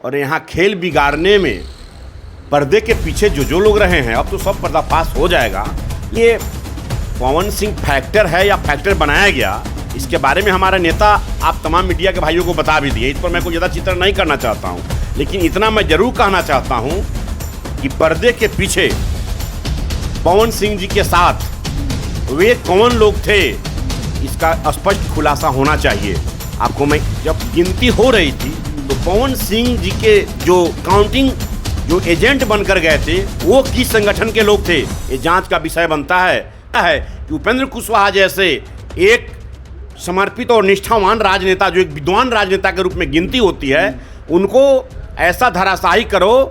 और यहाँ खेल बिगाड़ने में पर्दे के पीछे जो लोग रहे हैं, अब तो सब पर्दाफाश हो जाएगा। ये पवन सिंह फैक्टर है या फैक्टर बनाया गया, इसके बारे में हमारा नेता आप तमाम मीडिया के भाइयों को बता भी दिए। इस पर मैं कोई ज़्यादा चित्रण नहीं करना चाहता हूँ, लेकिन इतना मैं ज़रूर कहना चाहता हूँ कि पर्दे के पीछे पवन सिंह जी के साथ वे कौन लोग थे, इसका स्पष्ट खुलासा होना चाहिए। आपको मैं जब गिनती हो रही थी तो पवन सिंह जी के जो काउंटिंग जो एजेंट बनकर गए थे वो किस संगठन के लोग थे, ये जांच का विषय बनता है कि उपेंद्र कुशवाहा जैसे एक समर्पित और निष्ठावान राजनेता, जो एक विद्वान राजनेता के रूप में गिनती होती है, उनको ऐसा धराशायी करो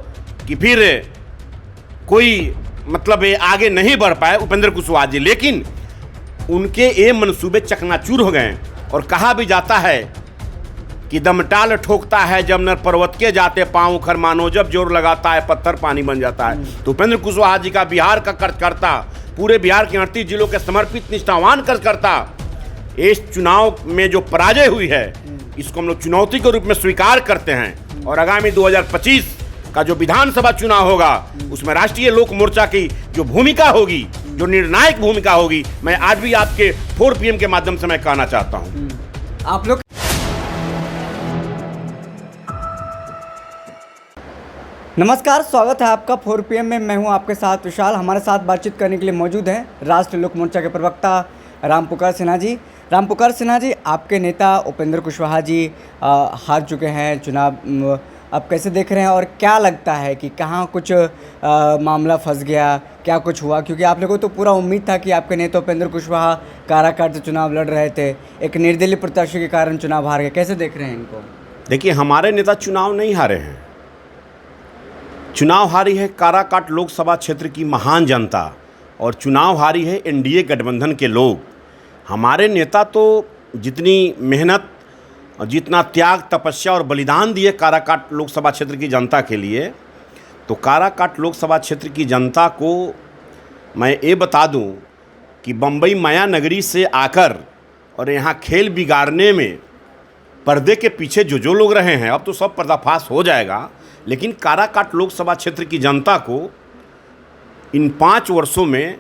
कि फिर कोई मतलब आगे नहीं बढ़ पाए उपेंद्र कुशवाहा जी। लेकिन उनके ये मंसूबे चकनाचूर हो गए और कहा भी जाता है कि दमटाल ठोकता है जब नर पर्वत के जाते पाँव उखर मानो, जब जोर लगाता है पत्थर पानी बन जाता है। तो उपेंद्र कुशवाहा जी का बिहार का कार्यकर्ता, पूरे बिहार के 38 जिलों के समर्पित निष्ठावान कार्यकर्ता, इस चुनाव में जो पराजय हुई है इसको हम लोग चुनौती के रूप में स्वीकार करते हैं। और आगामी 2025 का जो विधानसभा चुनाव होगा उसमें राष्ट्रीय लोक मोर्चा की जो भूमिका होगी, जो निर्णायक भूमिका होगी, मैं आज भी आपके 4 PM के माध्यम से मैं कहना चाहता हूं। आप लोग नमस्कार, स्वागत है आपका 4 PM में। मैं हूं आपके साथ विशाल। हमारे साथ बातचीत करने के लिए मौजूद हैं राष्ट्रीय लोक मोर्चा के प्रवक्ता रामपुकार सिन्हा जी। रामपुकार सिन्हा जी, आपके नेता उपेंद्र कुशवाहा जी हार चुके हैं चुनाव, अब कैसे देख रहे हैं और क्या लगता है कि कहाँ कुछ मामला फंस गया, क्या कुछ हुआ? क्योंकि आप लोगों को तो पूरा उम्मीद था कि आपके नेता उपेंद्र कुशवाहा काराकाट से चुनाव लड़ रहे थे, एक निर्दलीय प्रत्याशी के कारण चुनाव हार गए। कैसे देख रहे हैं इनको? देखिए, हमारे नेता चुनाव नहीं हारे हैं, चुनाव हारी है काराकाट लोकसभा क्षेत्र की महान जनता और चुनाव हारी है NDA गठबंधन के लोग। हमारे नेता तो जितनी मेहनत, जितना त्याग, तपस्या और बलिदान दिए काराकाट लोकसभा क्षेत्र की जनता के लिए, तो काराकाट लोकसभा क्षेत्र की जनता को मैं ये बता दूं कि बम्बई माया नगरी से आकर और यहाँ खेल बिगाड़ने में पर्दे के पीछे जो लोग रहे हैं, अब तो सब पर्दाफाश हो जाएगा। लेकिन काराकाट लोकसभा क्षेत्र की जनता को इन 5 वर्षों में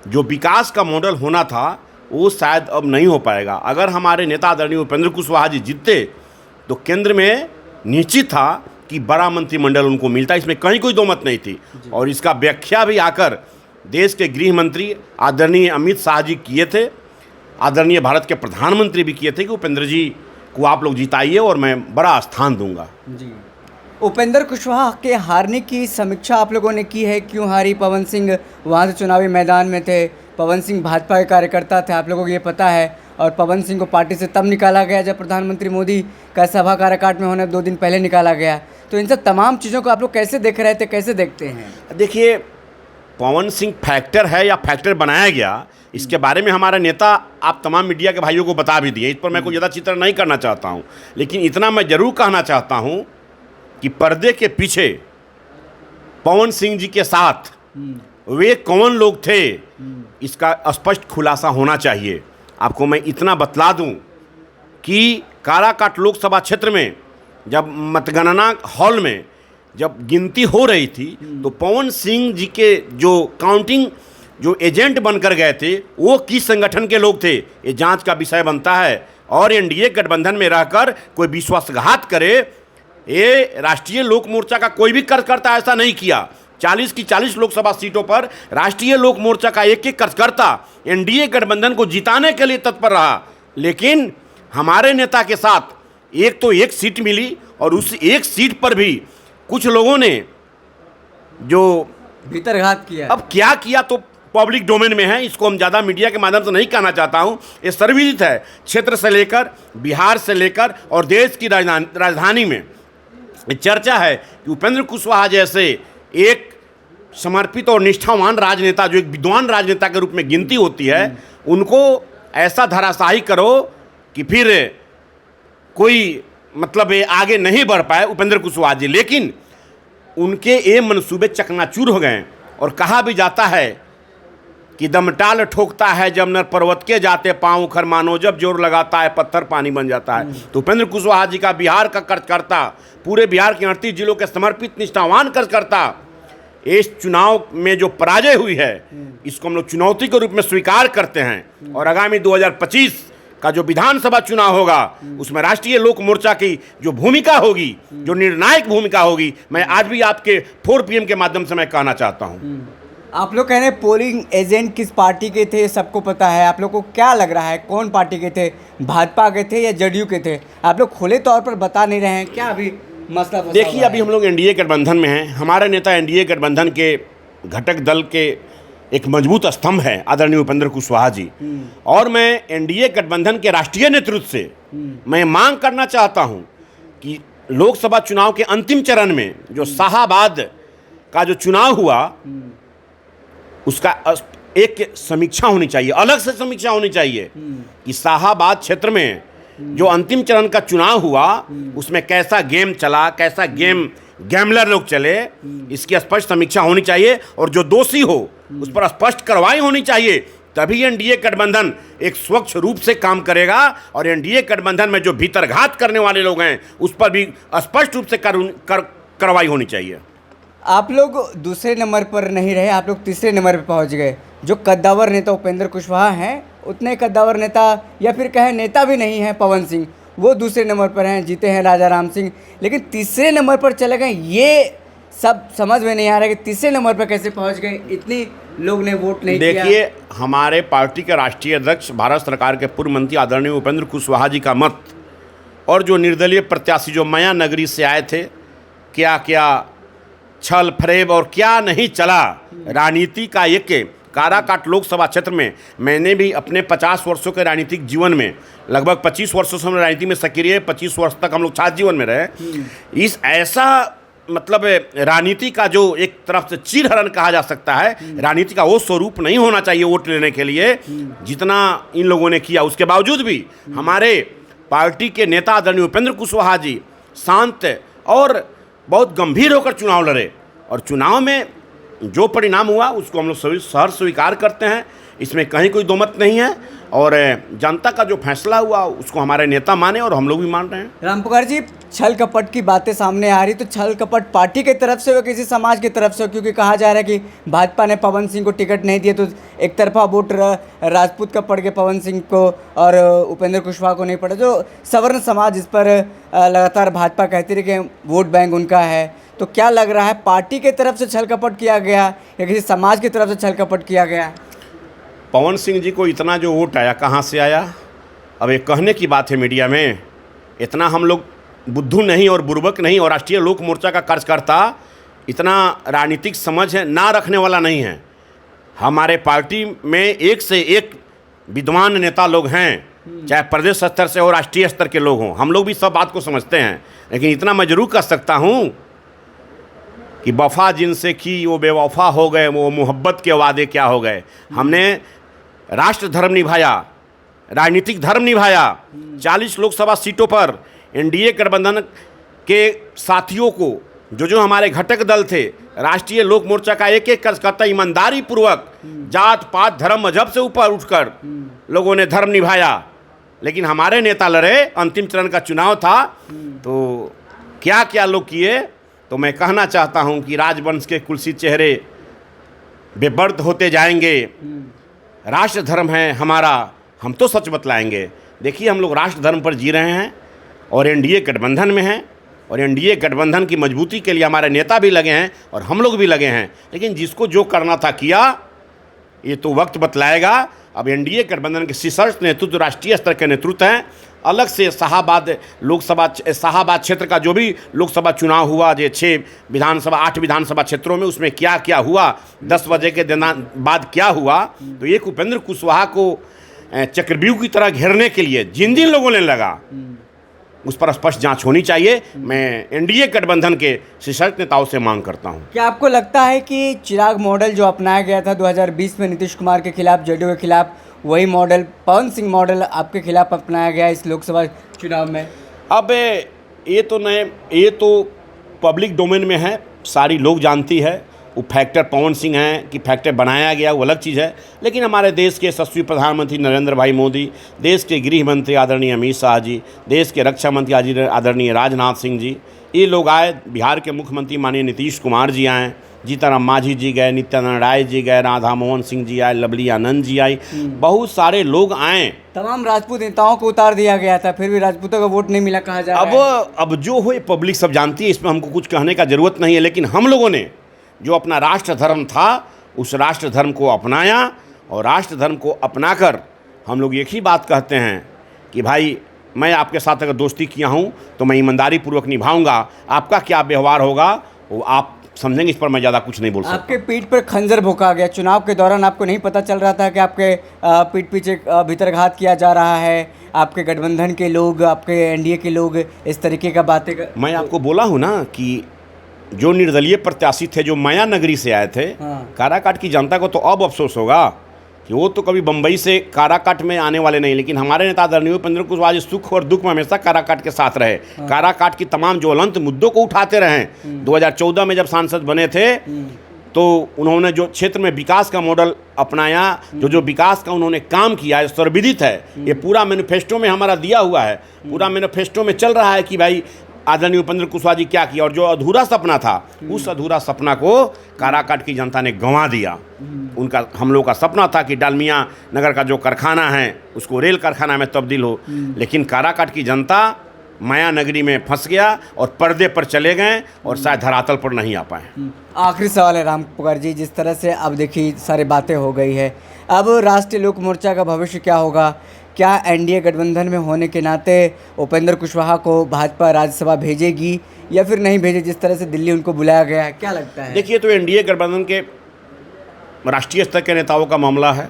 जो विकास का मॉडल होना था वो शायद अब नहीं हो पाएगा। अगर हमारे नेता आदरणीय उपेंद्र कुशवाहा जी जीतते तो केंद्र में निश्चित था कि बड़ा मंत्रिमंडल उनको मिलता, इसमें कहीं कोई दो मत नहीं थी। और इसका व्याख्या भी आकर देश के गृह मंत्री आदरणीय अमित शाह जी किए थे, आदरणीय भारत के प्रधानमंत्री भी किए थे कि उपेंद्र जी को आप लोग जिताइए और मैं बड़ा स्थान दूंगा। जी, उपेंद्र कुशवाहा के हारने की समीक्षा आप लोगों ने की है? क्यों हारी? पवन सिंह वहाँ से चुनावी मैदान में थे, पवन सिंह भाजपा के कार्यकर्ता थे, आप लोगों को ये पता है। और पवन सिंह को पार्टी से तब निकाला गया जब प्रधानमंत्री मोदी का सभा काराकाट में होने 2 दिन पहले निकाला गया। तो इन सब तमाम चीज़ों को आप लोग कैसे देख रहे थे, कैसे देखते हैं? देखिए, पवन सिंह फैक्टर है या फैक्टर बनाया गया, इसके बारे में हमारा नेता आप तमाम मीडिया के भाइयों को बता भी दिए। इस पर मैं कोई ज़्यादा चित्रण नहीं करना चाहता हूँ, लेकिन इतना मैं ज़रूर कहना चाहता हूँ कि पर्दे के पीछे पवन सिंह जी के साथ वे कौन लोग थे, इसका स्पष्ट खुलासा होना चाहिए। आपको मैं इतना बतला दूं कि काराकाट लोकसभा क्षेत्र में जब मतगणना हॉल में जब गिनती हो रही थी तो पवन सिंह जी के जो काउंटिंग जो एजेंट बनकर गए थे वो किस संगठन के लोग थे, ये जांच का विषय बनता है। और NDA गठबंधन में रहकर कोई विश्वासघात करे, ये राष्ट्रीय लोक मोर्चा का कोई भी कार्यकर्ता ऐसा नहीं किया। 40 की 40 लोकसभा सीटों पर राष्ट्रीय लोक मोर्चा का एक कार्यकर्ता NDA गठबंधन को जिताने के लिए तत्पर रहा। लेकिन हमारे नेता के साथ एक सीट मिली और उस एक सीट पर भी कुछ लोगों ने जो भीतरघात किया। अब क्या किया तो पब्लिक डोमेन में है, इसको हम ज़्यादा मीडिया के माध्यम से नहीं कहना चाहता हूँ। ये सर्वविदित है, क्षेत्र से लेकर बिहार से लेकर और देश की राजधानी में चर्चा है कि उपेंद्र कुशवाहा जैसे एक समर्पित और निष्ठावान राजनेता, जो एक विद्वान राजनेता के रूप में गिनती होती है, उनको ऐसा धराशायी करो कि फिर कोई मतलब आगे नहीं बढ़ पाए उपेंद्र कुशवाहा जी। लेकिन उनके ये मंसूबे चकनाचूर हो गए और कहा भी जाता है कि दमटाल ठोकता है जब नर पर्वत के जाते पाँव उखर मानो जब जोर लगाता है पत्थर पानी बन जाता है। तो उपेंद्र कुशवाहा जी का बिहार का कार्यकर्ता, पूरे बिहार के 38 जिलों के समर्पित निष्ठावान कार्यकर्ता, इस चुनाव में जो पराजय हुई है इसको हम लोग चुनौती के रूप में स्वीकार करते हैं। और आगामी 2025 का जो विधानसभा चुनाव होगा उसमें राष्ट्रीय लोक मोर्चा की जो भूमिका होगी, जो निर्णायक भूमिका होगी, मैं आज भी आपके 4 PM के माध्यम से मैं कहना चाहता हूं। आप लोग कह रहे हैं पोलिंग एजेंट किस पार्टी के थे सबको पता है, आप लोग को क्या लग रहा है कौन पार्टी के थे, भाजपा के थे या जदयू के थे? आप लोग खुले तौर पर बता नहीं रहे हैं, क्या अभी मसला फंसा देखिए, हुआ अभी है? हम लोग एनडीए गठबंधन में हैं। हमारे नेता एनडीए गठबंधन के घटक दल के एक मजबूत स्तंभ है आदरणीय उपेंद्र कुशवाहा जी। और मैं एनडीए गठबंधन के राष्ट्रीय नेतृत्व से मैं मांग करना चाहता हूं कि लोकसभा चुनाव के अंतिम चरण में जो शाहाबाद का जो चुनाव हुआ उसका एक समीक्षा होनी चाहिए, अलग से समीक्षा होनी चाहिए कि शाहाबाद क्षेत्र में जो अंतिम चरण का चुनाव हुआ उसमें कैसा गेम चला, कैसा गैमलर लोग चले, इसकी स्पष्ट समीक्षा होनी चाहिए। और जो दोषी हो उस पर स्पष्ट कार्रवाई होनी चाहिए, तभी एनडीए गठबंधन एक स्वच्छ रूप से काम करेगा। और एनडीए गठबंधन में जो भीतरघात करने वाले लोग हैं उस पर भी स्पष्ट रूप से कार्रवाई होनी चाहिए। आप लोग दूसरे नंबर पर नहीं रहे, आप लोग तीसरे नंबर पर पहुंच गए। जो कद्दावर नेता उपेंद्र कुशवाहा हैं, उतने कद्दावर नेता या फिर कहें नेता भी नहीं हैं पवन सिंह, वो दूसरे नंबर पर हैं, जीते हैं राजा राम सिंह, लेकिन तीसरे नंबर पर चले गए। ये सब समझ में नहीं आ रहा है कि तीसरे नंबर पर कैसे पहुंच गए, इतनी लोग ने वोट नहीं किया। देखिए, हमारे पार्टी के राष्ट्रीय अध्यक्ष भारत सरकार के पूर्व मंत्री आदरणीय उपेंद्र कुशवाहा जी का मत और जो निर्दलीय प्रत्याशी जो माया नगरी से आए थे, क्या क्या छल फरेब और क्या नहीं चला राजनीति का। एक काराकाट लोकसभा क्षेत्र में मैंने भी अपने 50 वर्षों के राजनीतिक जीवन में लगभग 25 वर्षों से हम राजनीति में सक्रिय, 25 वर्ष तक हम लोग छात्र जीवन में रहे। इस ऐसा मतलब राजनीति का जो एक तरफ से चीरहरण कहा जा सकता है, राजनीति का वो स्वरूप नहीं होना चाहिए वोट लेने के लिए जितना इन लोगों ने किया। उसके बावजूद भी हमारे पार्टी के नेता आदरणीय उपेंद्र कुशवाहा जी शांत और बहुत गंभीर होकर चुनाव लड़े और चुनाव में जो परिणाम हुआ उसको हम लोग सभी सहर्ष स्वीकार करते हैं, इसमें कहीं कोई दो मत नहीं है। और जनता का जो फैसला हुआ उसको हमारे नेता माने और हम लोग भी मान रहे हैं। रामपुकार जी, छल कपट की बातें सामने आ रही, तो छल कपट पार्टी की तरफ से हो किसी समाज की तरफ से हो? क्योंकि कहा जा रहा है कि भाजपा ने पवन सिंह को टिकट नहीं दिया तो एक तरफा वोट राजपूत का पड़ गया पवन सिंह को और उपेंद्र कुशवाहा को नहीं पड़ा। जो सवर्ण समाज इस पर लगातार भाजपा कहती रही कि वोट बैंक उनका है, तो क्या लग रहा है पार्टी की तरफ से छल कपट किया गया या किसी समाज की तरफ से छल कपट किया गया? पवन सिंह जी को इतना जो वोट आया कहाँ से आया? अब ये कहने की बात है मीडिया में, इतना हम लोग बुद्धू नहीं और बुर्बक नहीं और राष्ट्रीय लोक मोर्चा का कार्यकर्ता इतना राजनीतिक समझ है ना रखने वाला नहीं है। हमारे पार्टी में एक से एक विद्वान नेता लोग हैं, चाहे प्रदेश स्तर से हो राष्ट्रीय स्तर के लोग हों, हम लोग भी सब बात को समझते हैं। लेकिन इतना मैं जरूर कह सकता हूँ कि वफा जिनसे की वो बेवफा हो गए, वो मोहब्बत के वादे क्या हो गए। हमने राष्ट्र धर्म निभाया, राजनीतिक धर्म निभाया। 40 लोकसभा सीटों पर एनडीए गठबंधन के साथियों को जो हमारे घटक दल थे, राष्ट्रीय लोक मोर्चा का एक एक कार्यकर्ता ईमानदारी पूर्वक जात पात धर्म मजहब से ऊपर उठकर लोगों ने धर्म निभाया। लेकिन हमारे नेता लड़े, अंतिम चरण का चुनाव था, तो क्या क्या लोग किए। तो मैं कहना चाहता हूं कि राजवंश के कुलसित चेहरे बेबर्द होते जाएंगे। राष्ट्र धर्म है हमारा, हम तो सच बतलाएंगे। देखिए, हम लोग राष्ट्र धर्म पर जी रहे हैं और एनडीए गठबंधन में हैं और एनडीए गठबंधन की मजबूती के लिए हमारे नेता भी लगे हैं और हम लोग भी लगे हैं। लेकिन जिसको जो करना था किया, ये तो वक्त बतलाएगा। अब एनडीए गठबंधन के शीर्ष नेतृत्व राष्ट्रीय स्तर के नेतृत्व हैं। अलग से शाहाबाद क्षेत्र का जो भी लोकसभा चुनाव हुआ, जो 8 विधानसभा क्षेत्रों में, उसमें क्या क्या हुआ, 10 बजे के बाद क्या हुआ, तो एक उपेंद्र कुशवाहा को चक्रव्यूह की तरह घेरने के लिए जिन जिन लोगों ने लगा उस पर स्पष्ट जांच होनी चाहिए। मैं एनडीए गठबंधन के शीर्ष नेताओं से मांग करता हूं। क्या आपको लगता है कि चिराग मॉडल जो अपनाया गया था 2020 में नीतीश कुमार के खिलाफ, जेडीयू के खिलाफ, वही मॉडल पवन सिंह मॉडल आपके खिलाफ अपनाया गया इस लोकसभा चुनाव में? अब ये तो पब्लिक डोमेन में है, सारी लोग जानती है। वो फैक्टर पवन सिंह हैं कि फैक्टर बनाया गया, वो अलग चीज़ है। लेकिन हमारे देश के यशस्वी प्रधानमंत्री नरेंद्र भाई मोदी, देश के गृह मंत्री आदरणीय अमित शाह जी, देश के रक्षा मंत्री आदरणीय राजनाथ सिंह जी, ये लोग आए। बिहार के मुख्यमंत्री माननीय नीतीश कुमार जी आए, जीतन मांझी जी गए, नित्यानंद राय जी गए, राधा मोहन सिंह जी आए, लवली आनंद जी आई, बहुत सारे लोग आए। तमाम राजपूत नेताओं को उतार दिया गया था, फिर भी राजपूतों का वोट नहीं मिला कहा जा रहा है। अब जो हो पब्लिक सब जानती है, इसमें हमको कुछ कहने का ज़रूरत नहीं है। लेकिन हम लोगों ने जो अपना राष्ट्र धर्म था उस राष्ट्र धर्म को अपनाया, और राष्ट्र धर्म को अपनाकर हम लोग एक ही बात कहते हैं कि भाई मैं आपके साथ अगर दोस्ती किया हूँ तो मैं ईमानदारी पूर्वक निभाऊंगा। आपका क्या व्यवहार होगा वो आप समझेंगे, इस पर मैं ज़्यादा कुछ नहीं बोल सकता। आपके पीठ पर खंजर भोंका गया, चुनाव के दौरान आपको नहीं पता चल रहा था कि आपके पीठ पीछे भीतरघात किया जा रहा है? आपके गठबंधन के लोग, आपके एनडीए के लोग इस तरीके का बातें मैं आपको बोला हूँ ना कि जो निर्दलीय प्रत्याशी थे, जो माया नगरी से आए थे, काराकाट की जनता को तो अब अफसोस होगा कि वो तो कभी बम्बई से काराकाट में आने वाले नहीं। लेकिन हमारे नेता आदरणीय उपेंद्र कुशवाहा सुख और दुख में हमेशा काराकाट के साथ रहे। काराकाट की तमाम ज्वलंत मुद्दों को उठाते रहे। 2014 में जब सांसद बने थे तो उन्होंने जो क्षेत्र में विकास का मॉडल अपनाया, जो विकास का उन्होंने काम किया है, सर्वविदित है। ये पूरा मैनिफेस्टो में हमारा दिया हुआ है, पूरा मैनिफेस्टो में चल रहा है कि भाई आदरणीय उपेंद्र कुशवाहा जी क्या किया। और जो अधूरा सपना था, उस अधूरा सपना को काराकाट की जनता ने गंवा दिया। उनका, हम लोग का सपना था कि डालमिया नगर का जो कारखाना है उसको रेल कारखाना में तब्दील हो, लेकिन काराकाट की जनता माया नगरी में फंस गया और पर्दे पर चले गए और शायद धरातल पर नहीं आ पाए। आखिरी सवाल है राम पुकार जी, जिस तरह से अब देखिए सारी बातें हो गई है, अब राष्ट्रीय लोक मोर्चा का भविष्य क्या होगा? क्या एनडीए गठबंधन में होने के नाते उपेंद्र कुशवाहा को भाजपा राज्यसभा भेजेगी या फिर नहीं भेजे, जिस तरह से दिल्ली उनको बुलाया गया है, क्या लगता है? देखिए, तो एनडीए गठबंधन के राष्ट्रीय स्तर के नेताओं का मामला है।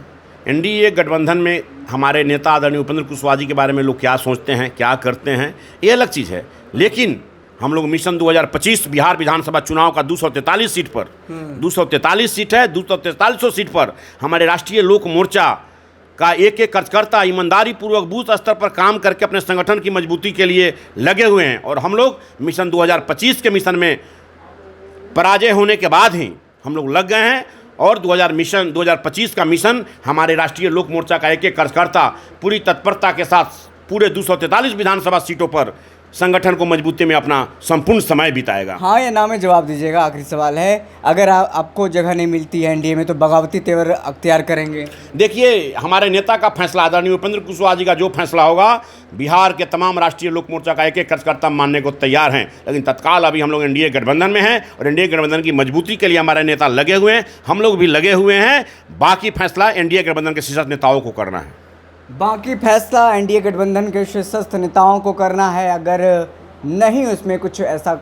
एनडीए गठबंधन में हमारे नेता आदरणीय उपेंद्र कुशवाहा जी के बारे में लोग क्या सोचते हैं, क्या करते हैं, ये अलग चीज़ है। लेकिन हम लोग मिशन 2025 बिहार विधानसभा चुनाव का 243 सीट पर, 243 सीट है, 243 सीट पर हमारे राष्ट्रीय लोक मोर्चा का एक एक कार्यकर्ता ईमानदारी पूर्वक बूथ स्तर पर काम करके अपने संगठन की मजबूती के लिए लगे हुए हैं। और हम लोग मिशन 2025 के मिशन में पराजय होने के बाद ही हम लोग लग गए हैं, और 2025 का मिशन हमारे राष्ट्रीय लोक मोर्चा का एक एक कार्यकर्ता पूरी तत्परता के साथ पूरे 243 विधानसभा सीटों पर संगठन को मजबूती में अपना संपूर्ण समय बिताएगा। हाँ या ना में जवाब दीजिएगा। आखिरी सवाल है, अगर आपको जगह नहीं मिलती है एनडीए में तो बगावती तेवर अख्तियार करेंगे? देखिए, हमारे नेता का फैसला, आदरणीय उपेंद्र कुशवाहा जी का जो फैसला होगा, बिहार के तमाम राष्ट्रीय लोक मोर्चा का एक एक कार्यकर्ता मानने को तैयार हैं। लेकिन तत्काल अभी हम लोग एनडीए गठबंधन में हैं और एनडीए गठबंधन की मजबूती के लिए हमारे नेता लगे हुए हैं, हम लोग भी लगे हुए हैं। बाकी फैसला एनडीए गठबंधन के शीर्षस्थ नेताओं को करना है। बाकी फैसला एनडीए गठबंधन के शीर्षस्थ नेताओं को करना है। अगर नहीं उसमें कुछ ऐसा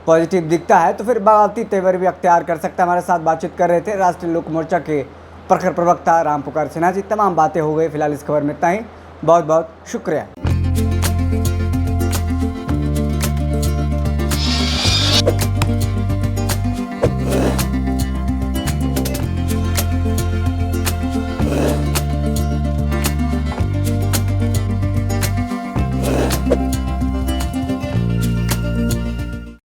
पॉजिटिव दिखता है तो फिर बगावती तेवर भी अख्तियार कर सकता है। हमारे साथ बातचीत कर रहे थे राष्ट्रीय लोक मोर्चा के प्रखर प्रवक्ता राम पुकार सिन्हा जी। तमाम बातें हो गई, फिलहाल इस खबर में इतना ही। बहुत बहुत शुक्रिया।